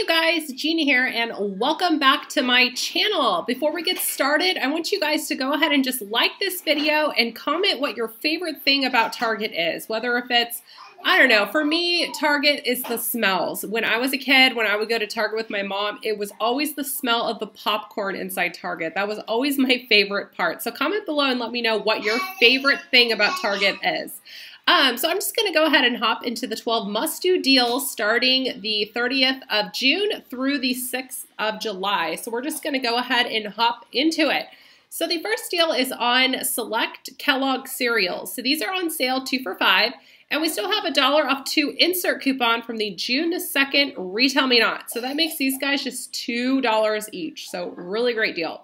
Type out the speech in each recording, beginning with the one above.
you guys, Jeannie here, and welcome back to my channel. Before we get started, I want you guys to go ahead and just like this video and comment what your favorite thing about Target is. Whether if it's, I don't know, for me, Target is the smells. When I was a kid, when I would go to Target with my mom, it was always the smell of the popcorn inside Target. That was always my favorite part. So comment below and let me know what your favorite thing about Target is. So I'm just going to go ahead and hop into the 12 must-do deals starting the 30th of June through the 6th of July. So we're just going to go ahead and hop into it. So the first deal is on select Kellogg cereals. So these are on sale 2 for $5, and we still have $1 off 2 insert coupon from the June 2nd Retail Me Not. So that makes these guys just $2 each. So really great deal.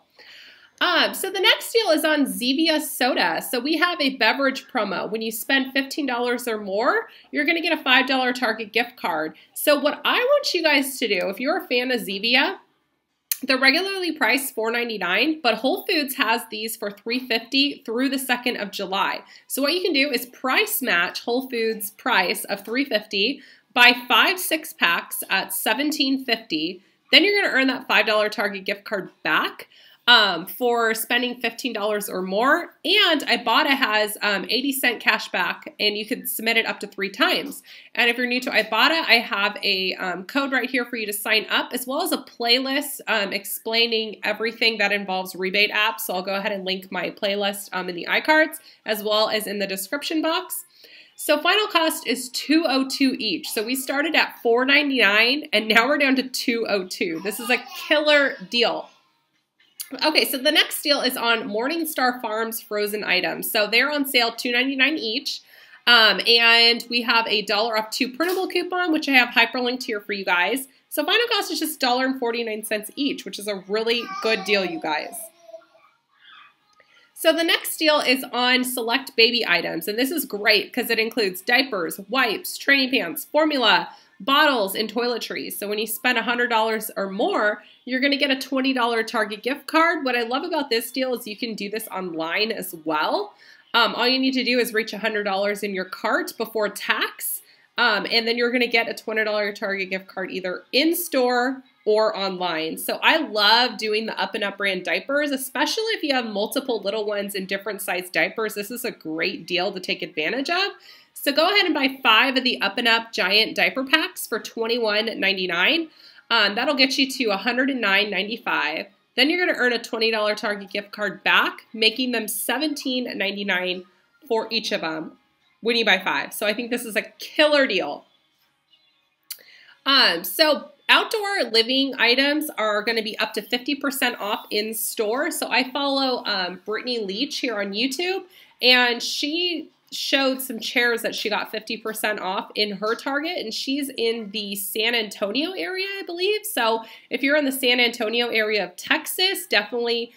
So the next deal is on Zevia soda. So we have a beverage promo. When you spend $15 or more, you're going to get a $5 Target gift card. So what I want you guys to do, if you're a fan of Zevia, they're regularly priced $4.99, but Whole Foods has these for $3.50 through the 2nd of July. So what you can do is price match Whole Foods price of $3.50, buy 5 6-packs at $17.50. Then you're going to earn that $5 Target gift card back. For spending $15 or more, and Ibotta has 80-cent cash back, and you could submit it up to 3 times. And if you're new to Ibotta, I have a code right here for you to sign up, as well as a playlist explaining everything that involves rebate apps. So I'll go ahead and link my playlist in the iCards, as well as in the description box. So final cost is $2.02 each. So we started at $4.99, and now we're down to $2.02. This is a killer deal. Okay, so the next deal is on Morningstar Farms frozen items. So they're on sale $2.99 each. And we have a $1 off 2 printable coupon, which I have hyperlinked here for you guys. So final cost is just $1.49 each, which is a really good deal, you guys. So the next deal is on select baby items. And this is great because it includes diapers, wipes, training pants, formula, bottles, and toiletries. So when you spend $100 or more, you're going to get a $20 Target gift card. What I love about this deal is you can do this online as well. All you need to do is reach $100 in your cart before tax, and then you're going to get a $20 Target gift card either in store or online. So I love doing the Up and Up brand diapers, especially if you have multiple little ones in different size diapers. This is a great deal to take advantage of. So go ahead and buy 5 of the Up and Up giant diaper packs for $21.99. That'll get you to $109.95. Then you're going to earn a $20 Target gift card back, making them $17.99 for each of them when you buy 5. So I think this is a killer deal. So outdoor living items are going to be up to 50% off in store. So I follow Brittany Leach here on YouTube, and she showed some chairs that she got 50% off in her Target, and she's in the San Antonio area, I believe. So if you're in the San Antonio area of Texas, definitely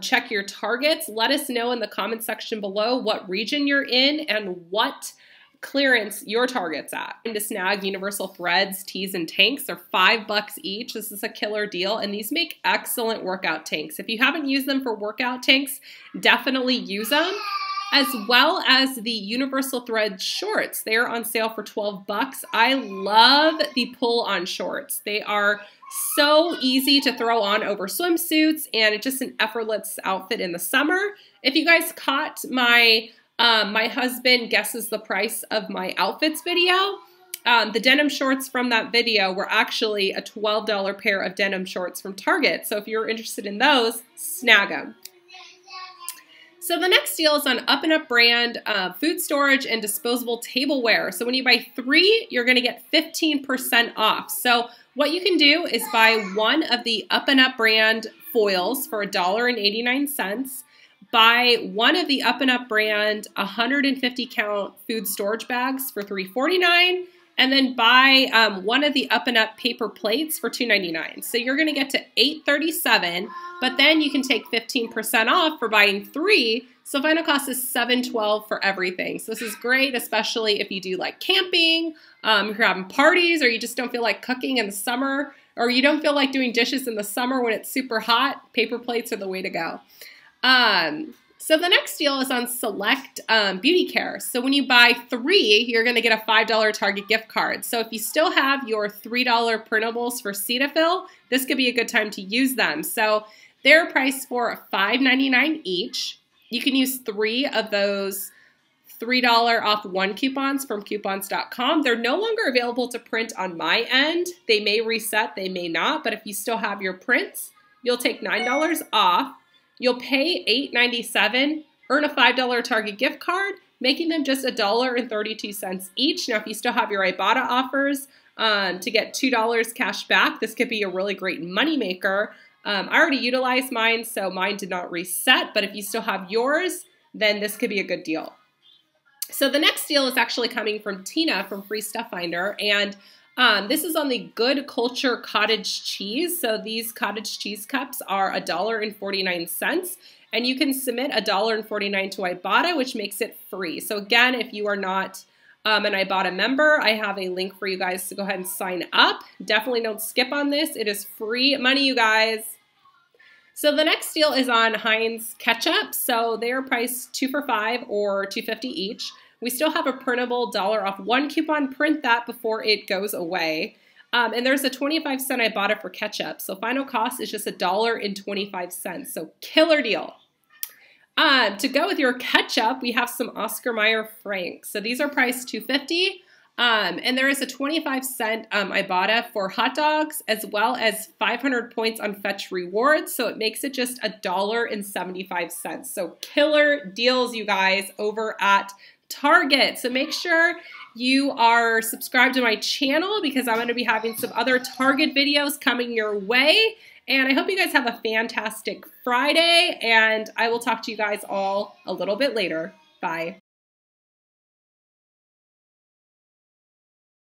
check your Targets. Let us know in the comment section below what region you're in and what clearance your Target's at. And to snag universal threads, tees, and tanks, they're $5 each. This is a killer deal, and these make excellent workout tanks. If you haven't used them for workout tanks, definitely use them. As well as the Universal Thread shorts. They're on sale for $12. I love the pull-on shorts. They are so easy to throw on over swimsuits, and it's just an effortless outfit in the summer. If you guys caught my my husband guesses the price of my outfits video, the denim shorts from that video were actually a $12 pair of denim shorts from Target. So if you're interested in those, snag them. So the next deal is on Up and Up brand food storage and disposable tableware. So when you buy 3, you're going to get 15% off. So what you can do is buy 1 of the Up and Up brand foils for $1.89. Buy 1 of the Up and Up brand 150 count food storage bags for $3.49. And then buy 1 of the Up and Up paper plates for $2.99. So you're going to get to $8.37, but then you can take 15% off for buying 3. So final cost is $7.12 for everything. So this is great, especially if you do like camping, if you're having parties, or you just don't feel like cooking in the summer, or you don't feel like doing dishes in the summer when it's super hot. Paper plates are the way to go. So the next deal is on select beauty care. So when you buy 3, you're going to get a $5 Target gift card. So if you still have your $3 printables for Cetaphil, this could be a good time to use them. So they're priced for $5.99 each. You can use 3 of those $3 off 1 coupons from coupons.com. They're no longer available to print on my end. They may reset, they may not, but if you still have your prints, you'll take $9 off. You'll pay $8.97, earn a $5 Target gift card, making them just $1.32 each. Now, if you still have your Ibotta offers to get $2 cash back, this could be a really great moneymaker. I already utilized mine, so mine did not reset, but if you still have yours, then this could be a good deal. So the next deal is actually coming from Tina from Free Stuff Finder, and this is on the Good Culture cottage cheese. So these cottage cheese cups are $1.49, and you can submit $1.49 to Ibotta, which makes it free. So again, if you are not an Ibotta member, I have a link for you guys to go ahead and sign up. Definitely don't skip on this. It is free money, you guys. So the next deal is on Heinz ketchup. So they are priced 2 for $5 or $2.50 each. We still have a printable $1 off 1 coupon. Print that before it goes away. And there's a 25-cent Ibotta for ketchup. So final cost is just $1.25. So killer deal. To go with your ketchup, we have some Oscar Mayer Franks. So these are priced $2.50. And there is a 25-cent Ibotta for hot dogs, as well as 500 points on Fetch Rewards. So it makes it just $1.75. So killer deals, you guys, over at Target. So make sure you are subscribed to my channel because I'm going to be having some other Target videos coming your way. And I hope you guys have a fantastic Friday, and I will talk to you guys all a little bit later. Bye.